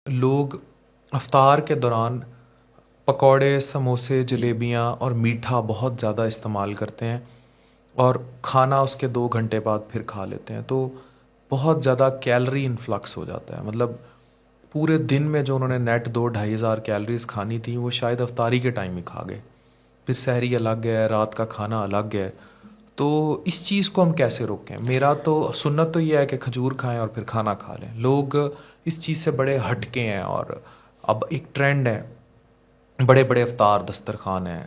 لوگ افطار کے دوران پکوڑے، سموسے، جلیبیاں اور میٹھا بہت زیادہ استعمال کرتے ہیں اور کھانا اس کے 2 گھنٹے بعد پھر کھا لیتے ہیں، تو بہت زیادہ کیلری انفلکس ہو جاتا ہے. مطلب پورے دن میں جو انہوں نے نیٹ 2-2,500 کیلریز کھانی تھی وہ شاید افطاری کے ٹائم ہی کھا گئے. پھر سحری الگ ہے، رات کا کھانا الگ ہے. تو اس چیز کو ہم کیسے روکیں؟ میرا تو سنت تو یہ ہے کہ کھجور کھائیں اور پھر کھانا کھا لیں. لوگ اس چیز سے بڑے ہٹ کے ہیں اور اب ایک ٹرینڈ ہے، بڑے بڑے افطار دسترخوان ہیں.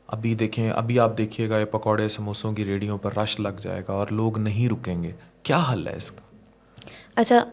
ابھی آپ دیکھیے گا یہ پکوڑے سموسوں کی ریڑھیوں پر رش لگ جائے گا اور لوگ نہیں رکیں گے. کیا حل ہے اس کا؟ اچھا،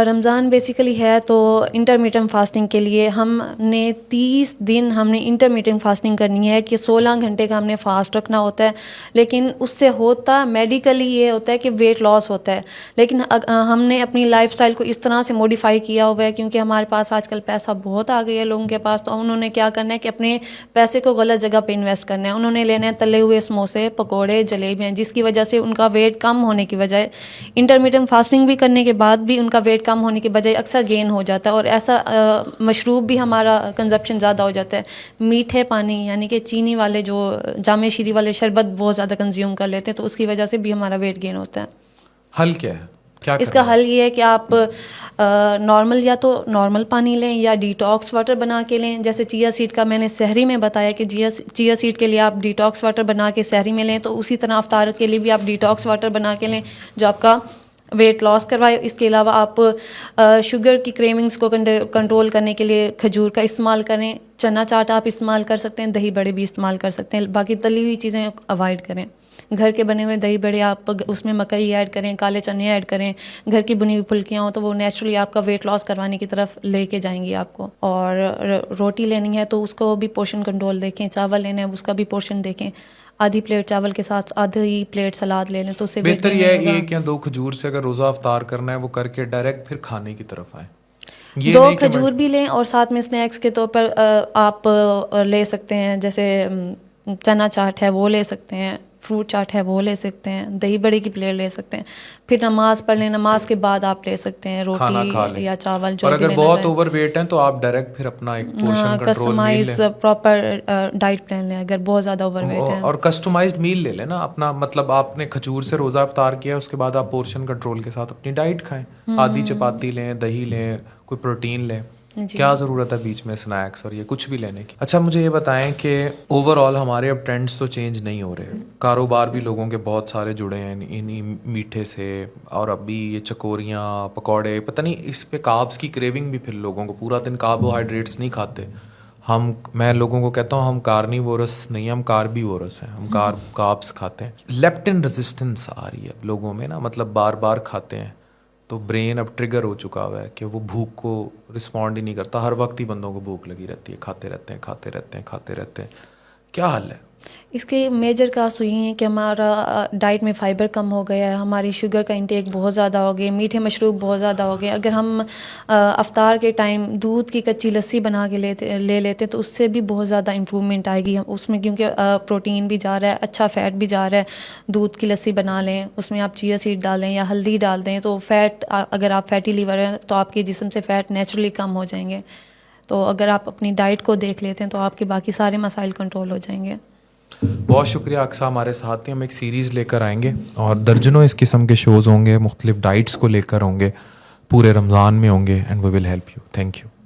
رمضان بیسیکلی ہے تو انٹرمیٹنٹ فاسٹنگ کے لیے ہم نے 30 دن ہم نے انٹرمیٹنٹ فاسٹنگ کرنی ہے کہ 16 گھنٹے کا ہم نے فاسٹ رکھنا ہوتا ہے. لیکن اس سے ہوتا میڈیکلی یہ ہوتا ہے کہ ویٹ لاس ہوتا ہے. لیکن ہم نے اپنی لائف سٹائل کو اس طرح سے موڈیفائی کیا ہوا ہے کیونکہ ہمارے پاس آج کل پیسہ بہت آ گیا ہے لوگوں کے پاس، تو انہوں نے کیا کرنا ہے کہ اپنے پیسے کو غلط جگہ پہ انویسٹ کرنا ہے. انہوں نے لینے ہیں تلے ہوئے سموسے، پکوڑے، جلیبیاں، جس کی وجہ سے ان کا ویٹ کم ہونے کی بجائے انٹرمیٹنٹ فاسٹنگ بھی کرنے کے بعد بھی ان کا ویٹ کم ہونے کی بجائے اکثر گین ہو جاتا ہے. اور ایسا مشروب بھی ہمارا کنزپشن زیادہ ہو جاتا ہے. میٹھے پانی یعنی کہ چینی والے جو جامع شیریں والے شربت بہت زیادہ کنزیوم کر لیتے ہیں، تو اس کی وجہ سے بھی ہمارا ویٹ گین ہوتا ہے. حل کیا ہے؟ کیا اس کا کرنا حل ہے؟ یہ ہے کہ آپ نارمل یا تو نارمل پانی لیں یا ڈیٹاکس واٹر بنا کے لیں. جیسے چیا سیڈ کا میں نے سحری میں بتایا کہ چیا سیڈ کے لیے آپ ڈیٹاکس واٹر بنا کے سحری میں لیں، تو اسی طرح افطار کے لیے بھی آپ ڈیٹاکس واٹر بنا کے لیں جو آپ کا ویٹ لاس کروائے. اس کے علاوہ آپ شوگر کی کریونگز کو کنٹرول کرنے کے لیے کھجور کا استعمال کریں. چنا چاٹ آپ استعمال کر سکتے ہیں، دہی بڑے بھی استعمال کر سکتے ہیں. باقی تلی ہوئی چیزیں اوائڈ کریں. گھر کے بنے ہوئے دہی بڑے آپ اس میں مکئی ایڈ کریں، کالے چنے ایڈ کریں. گھر کی بنی ہوئی پھلکیاں ہوں تو وہ نیچرلی آپ کا ویٹ لاس کروانے کی طرف لے کے جائیں گی آپ کو. اور روٹی لینی ہے تو اس کو بھی پورشن کنٹرول دیکھیں. چاول لینا ہے اس کا بھی پورشن دیکھیں. آدھی پلیٹ چاول کے ساتھ آدھی پلیٹ سلاد لے لیں تو اس سے ویٹ بہتر گین یہ نہیں ہے ہوگا. 1 یا 2 کھجور سے اگر روزہ افطار کرنا ہے وہ کر کے ڈائریکٹ پھر کھانے کی طرف آئیں. یہ 2 نہیں کہ کھجور بھی لیں اور ساتھ میں اسنیکس کے طور پر آپ لے سکتے ہیں، جیسے چنا چاٹ ہے وہ لے سکتے ہیں، فروٹ چاٹ ہے وہ لے سکتے ہیں، دہی بڑے کی پلیٹ لے سکتے ہیں. پھر نماز پڑھ لیں، نماز کے بعد آپ لے سکتے ہیں کھانا روٹی کھا لیں. یا چاول اور جو بھی اگر لینا بہت چاہیں. اوور ویٹ ہیں تو آپ ڈائریکٹ پھر اپنا ایک پورشن کنٹرول میل لیں. کسٹمائز پراپر ڈائٹ پلان لیں اگر بہت زیادہ اوور ویٹ ہیں. اور کسٹمائزڈ میل لے لیں نا اپنا. مطلب آپ نے کھجور سے روزہ افطار کیا، اس کے بعد آپ پورشن کنٹرول کے ساتھ اپنی ڈائٹ کھائیں. آدھی چپاتی لیں، دہی لیں، کوئی پروٹین لیں. جی کیا ضرورت ہے بیچ میں اسنیکس اور یہ کچھ بھی لینے کی؟ اچھا مجھے یہ بتائیں کہ اوور آل ہمارے اب ٹرینڈس تو چینج نہیں ہو رہے. کاروبار بھی لوگوں کے بہت سارے جڑے ہیں انہی میٹھے سے. اور ابھی یہ چکوریاں، پکوڑے، پتہ نہیں اس پہ کاربس کی کریونگ بھی پھر لوگوں کو. پورا دن کاربوہائیڈریٹس نہیں کھاتے. میں لوگوں کو کہتا ہوں ہم کارنیورس نہیں، ہم کاربیورس ہیں. ہم کاربس کھاتے ہیں. لیپٹن ریزسٹنس آ رہی ہے اب لوگوں میں نا. مطلب بار بار کھاتے ہیں تو برین اب ٹریگر ہو چکا ہوا ہے کہ وہ بھوک کو رسپونڈ ہی نہیں کرتا. ہر وقت ہی بندوں کو بھوک لگی رہتی ہے، کھاتے رہتے ہیں کھاتے رہتے ہیں کھاتے رہتے ہیں. کیا حل ہے؟ اس کے میجر کاز تو یہ ہیں کہ ہمارا ڈائٹ میں فائبر کم ہو گیا ہے، ہماری شوگر کا انٹیک بہت زیادہ ہو گیا، میٹھے مشروب بہت زیادہ ہو گئے. اگر ہم افطار کے ٹائم دودھ کی کچی لسی بنا کے لے لیتے تو اس سے بھی بہت زیادہ امپرومنٹ آئے گی اس میں، کیونکہ پروٹین بھی جا رہا ہے، اچھا فیٹ بھی جا رہا ہے. دودھ کی لسی بنا لیں، اس میں آپ چیا سیڈ ڈالیں یا ہلدی ڈال دیں تو فیٹ، اگر آپ فیٹی لیور ہیں تو آپ کے جسم سے فیٹ نیچرلی کم ہو جائیں گے. تو اگر آپ اپنی ڈائٹ کو دیکھ لیتے ہیں تو آپ کے باقی سارے مسائل کنٹرول ہو جائیں گے. بہت شکریہ اقصیٰ ہمارے ساتھ تھے. ہم ایک سیریز لے کر آئیں گے اور درجنوں اس قسم کے شوز ہوں گے، مختلف ڈائٹس کو لے کر ہوں گے، پورے رمضان میں ہوں گے. And we will help you. Thank you.